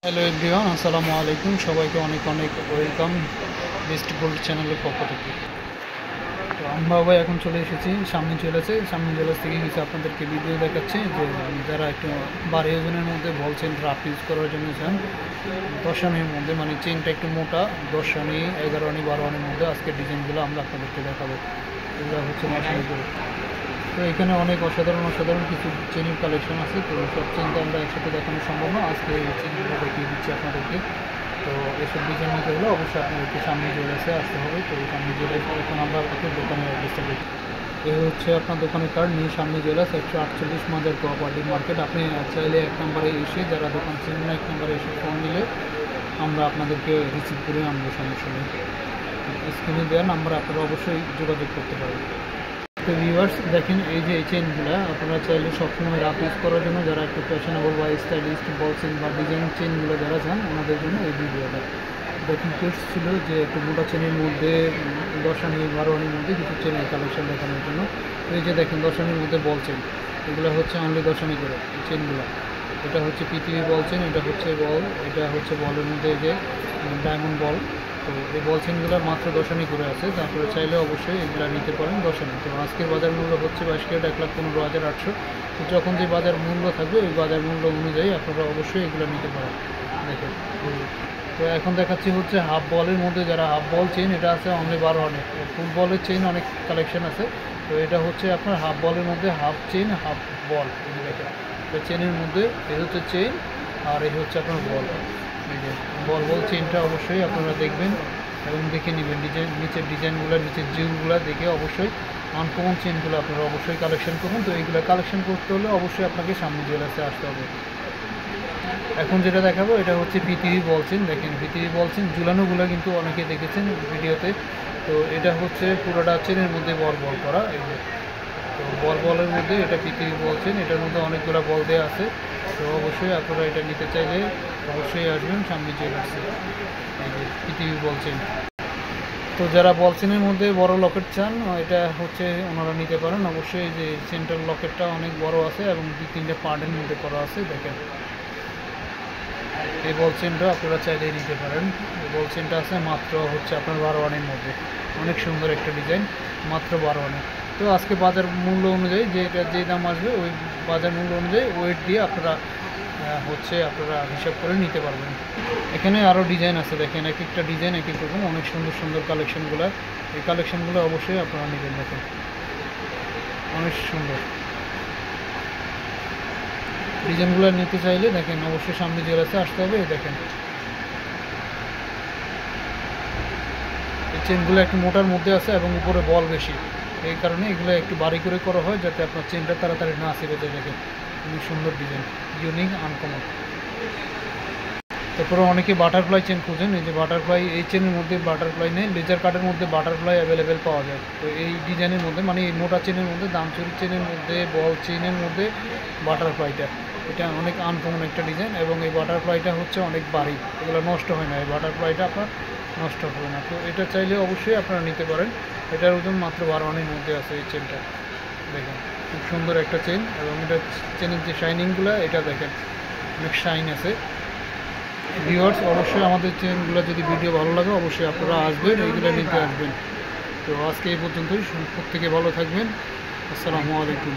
Hello everyone, আসসালামু আলাইকুম। সবাইকে অনেক অনেক ওয়েলকাম বেস্ট গোল্ড চ্যানেলের পক্ষ থেকে। তো আমরা ভাই এখন চলে এসেছি সামনে জুয়েলার্স থেকে কিছু আপনাদেরকে ভিডিও দেখাচ্ছে যে যারা একটু বাড়ি ওজনের মধ্যে বলছেন রাফ ইউজ করার জন্য চান, 10 আনির মধ্যে, মানে চেনটা একটু মোটা, 10 আনি, 11 আনি, 12 আনির মধ্যে আজকের ডিজাইনগুলো আমরা আপনাদেরকে দেখাবো। এগুলো হচ্ছে মাসানি করে। তো এখানে অনেক অসাধারণ কিছু চেনের কালেকশন আছে। তো সব চেন তো আমরা একসাথে দেখানো সম্ভব না, আজকে এই চেনগুলো দেখিয়ে দিচ্ছি আপনাদেরকে। তো এসব ডিজাইন নিতে হলে অবশ্যই আপনাদেরকে সামনে জুয়েলার্সে আসতে হবে। তো সামনে জুয়েলার্স এখন আমরা আপনাকে দোকানের অ্যাড্রেসটা দিচ্ছি। এ হচ্ছে আপনার দোকানের কার্ড, নিউ সামনে জুয়েলার্স, 148 মাজার কোঅপারেটিভ মার্কেট। আপনি চাইলে 1 নম্বরে এসে, যারা দোকান চিনেন না, 1 নম্বরে এসে ফোন দিলে আমরা আপনাদেরকে রিসিভ করে আনবো, সমস্যা নেই। স্ক্রিনে দেওয়া নাম্বার আপনারা অবশ্যই যোগাযোগ করতে পারেন। তো ভিউয়ার্স দেখেন, এই যে এই চেনগুলো আপনারা চাইলে সবসময় রাফ ইউজ করার জন্য, যারা একটু ফ্যাশনেবল বা স্টাইলিস্ট বলছেন বা ডিজাইন চেনগুলো যারা চান, ওনাদের জন্য এই ভিডিওটা। দেখুন টেস্ট ছিল যে একটু মোটা চেনের মধ্যে 10 আনি 12 আনির মধ্যে কিছু চেনের কালেকশন দেখানোর জন্য। তো এই যে দেখেন 10 আনির মধ্যে বলছেন, এগুলো হচ্ছে অনলি 10 আনি করে এই চেনগুলো। এটা হচ্ছে পৃথিবী বলছেন, এটা হচ্ছে বল, এটা হচ্ছে বলের মধ্যে এই যে ডায়মন্ড বল। তো এই বল চেনগুলো মাত্র 10 আনি করে আছে। তারপরে চাইলে অবশ্যই এগুলো নিতে পারেন 10 আনি। তো আজকের বাজার মূল্য হচ্ছে 22 ক্যারেট 1,15,800। তো যখন যে বাজার মূল্য থাকবে ওই বাজার মূল্য অনুযায়ী আপনারা অবশ্যই এগুলো নিতে পারেন। দেখেন, তো এখন দেখাচ্ছি হচ্ছে হাফ বলের মধ্যে, যারা হাফ বল চেইন, এটা আছে অনলি 12 আনি। ফুল বলের চেইন অনেক কালেকশন আছে। তো এটা হচ্ছে আপনার হাফ বলের মধ্যে হাফ চেইন হাফ বল। দেখেন, তো চেনের মধ্যে এই হচ্ছে চেইন আর এই হচ্ছে আপনার বল। এই যে বল চেইনটা অবশ্যই আপনারা দেখবেন এবং দেখে নেবেন নিচের ডিজাইনগুলো, নিচের জিউগুলো দেখে অবশ্যই আনকমন চেনগুলো আপনারা অবশ্যই কালেকশন করুন। তো এইগুলো কালেকশন করতে হলে অবশ্যই আপনাকে সামনে জুয়েলার্সে আসতে হবে। এখন যেটা দেখাবো এটা হচ্ছে পৃথিবী বলছেন। দেখেন পৃথিবী বলছেন ঝুলানোগুলো কিন্তু অনেকে দেখেছেন ভিডিওতে। তো এটা হচ্ছে পুরোটা চেনের মধ্যে বল করা। তো বলের মধ্যে এটা পৃথিবী বলছেন, এটার মধ্যে অনেকগুলো বল দেওয়া আছে। তো অবশ্যই আপনারা এটা নিতে চাইলে অবশ্যই আসবেন সামনে জুয়েলার্সে। এই যে পৃথিবী বলছেন। তো যারা বলছেনের মধ্যে বড় লকেট চান, এটা হচ্ছে ওনারা নিতে পারেন অবশ্যই। এই যে সেন্টার লকেটটা অনেক বড় আছে এবং 2-3টা পার্টের মধ্যে করা আছে। দেখেন এই বল চেনটা আপনারা চাইলেই নিতে পারেন। এই বল চেনটা আছে মাত্র হচ্ছে আপনার 12 আনির মধ্যে। অনেক সুন্দর একটা ডিজাইন, মাত্র 12 আনি। তো আজকে বাজার মূল্য অনুযায়ী যে এটা যে দাম আসবে, ওই বাজার মূল্য অনুযায়ী ওয়েট দিয়ে আপনারা আপনারা হিসাব করে নিতে পারবেন। এখানে আরও ডিজাইন আছে, দেখেন এক একটা ডিজাইন এক এক রকম, অনেক সুন্দর কালেকশনগুলো। এই কালেকশনগুলো অবশ্যই আপনারা নেবেন। দেখেন অনেক সুন্দর ডিজাইনগুলো নিতে চাইলে দেখেন অবশ্যই সামনে জুয়েলার্সে আসতে হবে। দেখেন এই চেনগুলো একটু মোটার মধ্যে আছে এবং উপরে বল বেশি, এই কারণে এগুলো একটু বাড়ি করে করা হয় যাতে আপনার চেনটা তাড়াতাড়ি না ছিঁড়ে যায়। দেখেন অনেক সুন্দর ডিজাইন, ইউনিক, আনকমন। তারপরে অনেকে বাটারফ্লাই চেন খুঁজেন। এই যে বাটারফ্লাই, এই চেনের মধ্যে বাটারফ্লাই নেই, লেজার কাটের মধ্যে বাটারফ্লাই অ্যাভেলেবেল পাওয়া যায়। তো এই ডিজাইনের মধ্যে, মানে এই মোটা চেনের মধ্যে, দামচুরি চেনের মধ্যে, বল চেনের মধ্যে বাটারফ্লাইটা, এটা অনেক আনকমন একটা ডিজাইন এবং এই বাটারফ্লাইটা হচ্ছে অনেক বাড়ি, এগুলো নষ্ট হয় না, এই বাটারফ্লাইটা আপনার নষ্ট হবে না। তো এটা চাইলে অবশ্যই আপনারা নিতে পারেন। এটার ওজন মাত্র 12 আনির মধ্যে আছে এই চেনটা। দেখেন খুব সুন্দর একটা চেন এবং এটা চেনের যে শাইনিংগুলো, এটা দেখেন অনেক শাইন আছে। ভিউয়ার্স অবশ্যই আমাদের চ্যানেলগুলো যদি ভিডিও ভালো লাগে অবশ্যই আপনারা আসবেন, এইগুলো নিতে আসবেন। তো আজকে এই পর্যন্তই, প্রত্যেকে ভালো থাকবেন। আসসালামু আলাইকুম।